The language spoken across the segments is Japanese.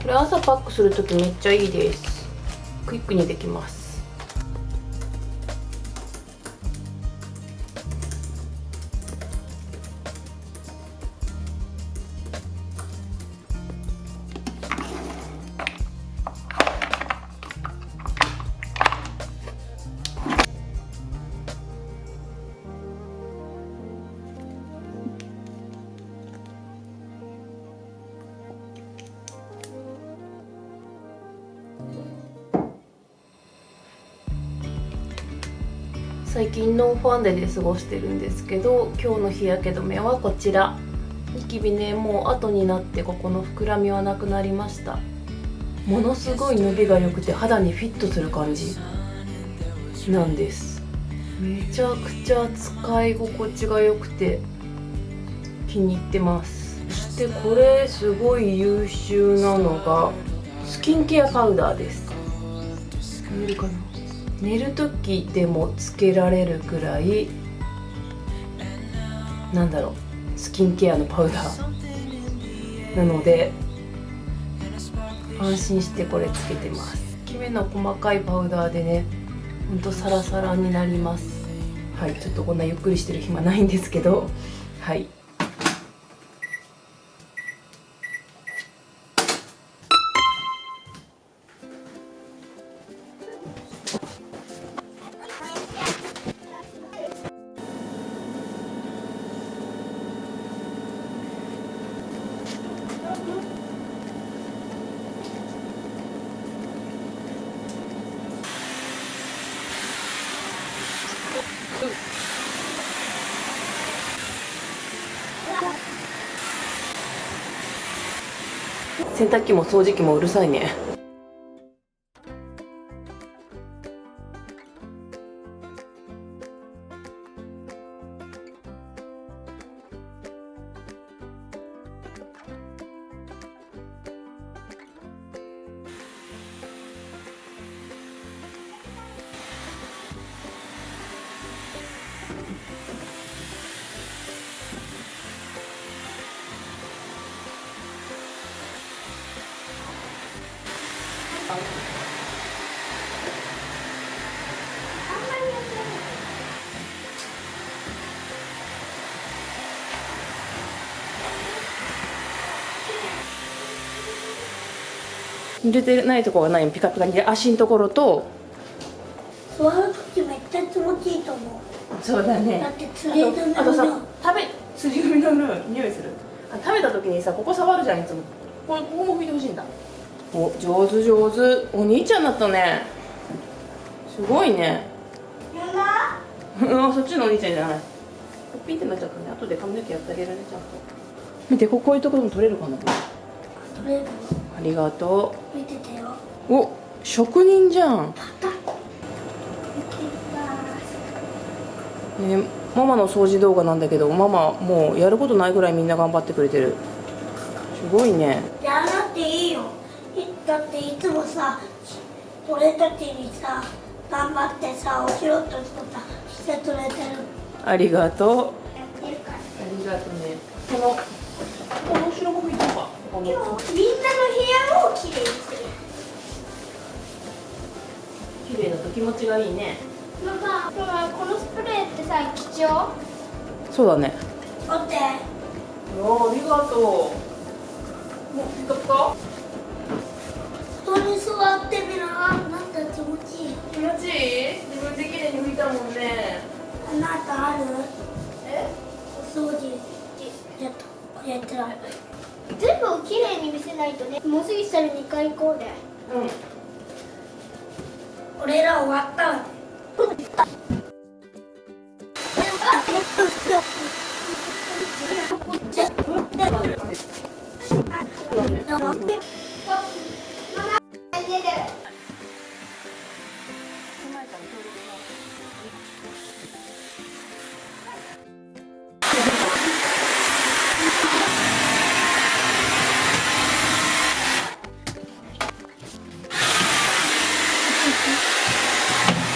これ朝パックするときめっちゃいいです。クイックにできます。最近ノンファンデで過ごしてるんですけど、今日の日焼け止めはこちら。ニキビね、もう後になってここの膨らみはなくなりました。ものすごい伸びが良くて肌にフィットする感じなんです。めちゃくちゃ使い心地が良くて気に入ってます。そしてこれすごい優秀なのがスキンケアパウダーです。見えるかな。寝る時でもつけられるくらい、なんだろう、スキンケアのパウダーなので安心してこれつけてます。きめの細かいパウダーでね、ほんとサラサラになります。はい、ちょっとこんなゆっくりしてる暇ないんですけど、はい。洗濯機も掃除機もうるさいね。濡れてないところがない、ピカピカにで、足のところと座るときめっちゃ気持ちいいと思う。そうだね。だって釣り止めあとさ、の釣り海の匂いする。食べた時にさ、ここ触るじゃん、いつも。ここも拭いてほしいんだ。お、上手上手。お兄ちゃんだったね。すごいね。そっちのお兄ちゃんじゃない。ピンってなっちゃったね。後で髪の毛やってあげるね、ちゃんと。見て、こういうところも取れるかな。取れる。ありがと見ててよ。う。お、職人じゃん。ね、ママの掃除動画なんだけど、ママもうやることないぐらいみんな頑張ってくれてる。すごいね。やらなくていいよ。だっていつもさ、俺たちにさ、頑張ってさ、お仕事とかしてくれてる。ありがとう。やってるから。ありがとうね。この後ろも拭いとこうか。今日みんなの部屋をきれいにする。綺麗だと気持ちがいいね。ママ、このスプレーってさ、貴重？そうだね。待って。ありがとう。もうピカピカ。ここに座ってみな。なんだ気持ちいい。気持ちいい？自分で綺麗に拭いたもんね。あなたある？え？お掃除やってない。全部をきれいに見せないとね。もうすぐしたら2回行こうね。うん。俺ら終わったわね。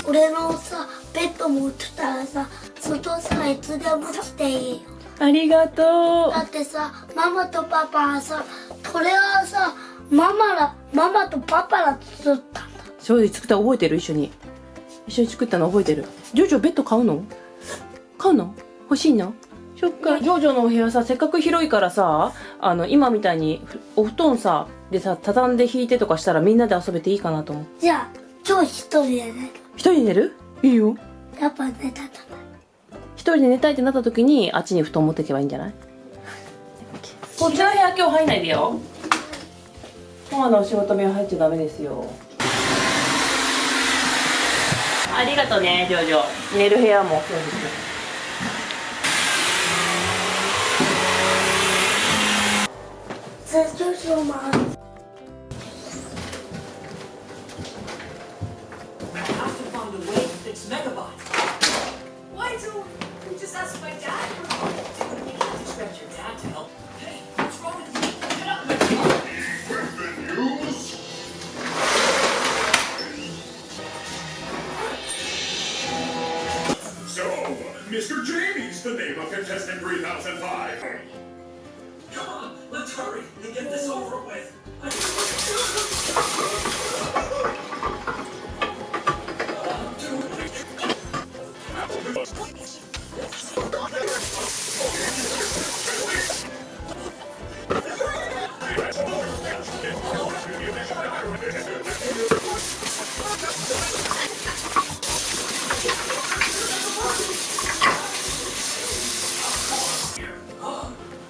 俺のさ、ベッドも売ってたらさ、外さ、いつでも来ていいよ。ありがとう。だってさ、ママとパパはさ、これはさ、ママとパパが作ったんだ。そうで作った覚えてる？一緒に作ったの覚えてる？ジョジョベッド買うの？買うの？欲しいの？そっか。ジョジョのお部屋さ、せっかく広いからさ、今みたいにお布団さでさ畳んで引いてとかしたらみんなで遊べていいかなと思って。じゃあ今日一人で寝る。一人で寝る？いいよ。やっぱ寝たとか。一人で寝たいってなった時にあっちに布団持っていけばいいんじゃない？こっちの部屋今日入んないでよ。ママのお仕事部屋入っちゃダメですよ。ありがとうね、ジョジョ。寝る部屋もそうです。ジョジョもある。Mr. Jamie's the name of contestant 3005. Come on, let's hurry and get this over with.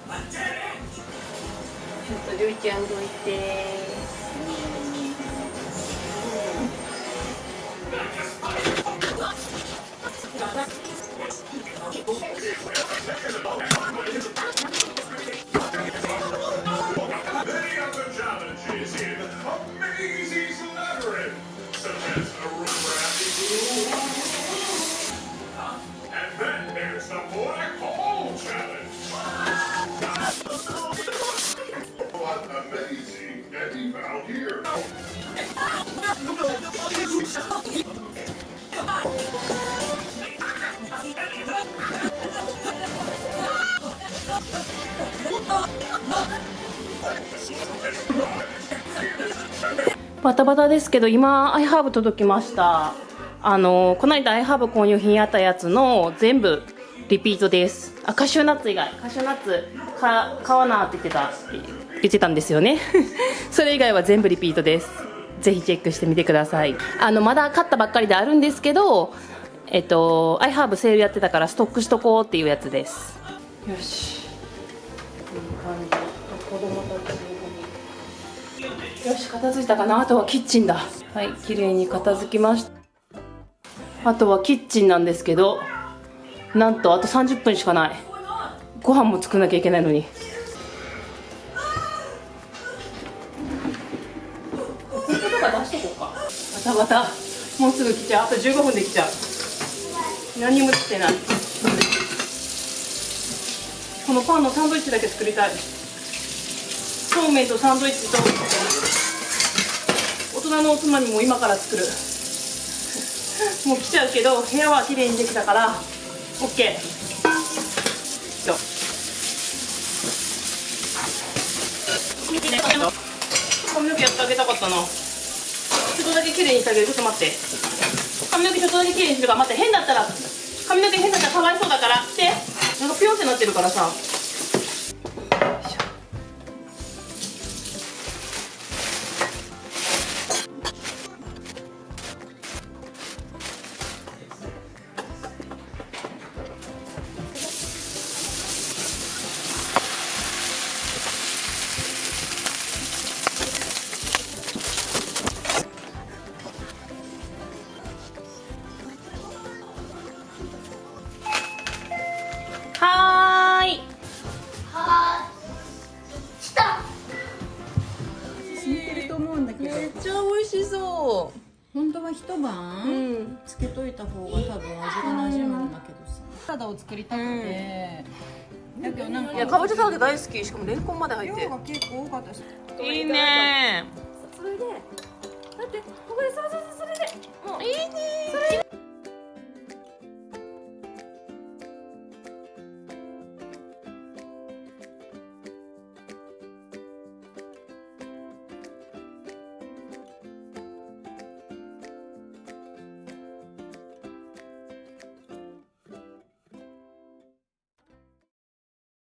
A dead end. ちょっとりゅうちゃんどいて。Many other challenges in Amazy's Labyrinth, such as a room wrapping. And then there's the Black Hole Challenge. What amazing that he found here. バタバタですけど今アイハーブ届きました。この間アイハーブ購入品あったやつの全部リピートです。カシューナッツ以外、カシューナッツ買わなって言ってたんですよねそれ以外は全部リピートです。ぜひチェックしてみてください。まだ買ったばっかりであるんですけど、アイハーブセールやってたからストックしとこうっていうやつです。よし、いい感じ。子供たちよし、片付いたかな。あとはキッチンだ。はい、綺麗に片付きました。あとはキッチンなんですけど、なんとあと30分しかない。ご飯も作んなきゃいけないのに。お水とか出しとこうか。またもうすぐ来ちゃう。あと15分で来ちゃう。何もしてない。このパンのサンドイッチだけ作りたい。そうめんとサンドイッチと大人のおつまみも今から作るもう来ちゃうけど部屋は綺麗にできたから OK。 髪の毛やってあげたかったな。ちょっとだけ綺麗にしてあげる。ちょっと待って、髪の毛ちょっとだけ綺麗にするから。待って、変だったら髪の毛変だったらかわいそうだから。でなんかピョンってなってるからさ。はーい。来た。染みてると思うんだけど、めっちゃ美味しそ本当は一う。晩つけといた方が多分味が馴染むんだけどさ、サラダを作りたくて、だけどなんかいや、かぼちゃサラダ大好き。しかもレンコンまで入って量が結構多かったし、いいね。それでだってここでそうそれでもういいね。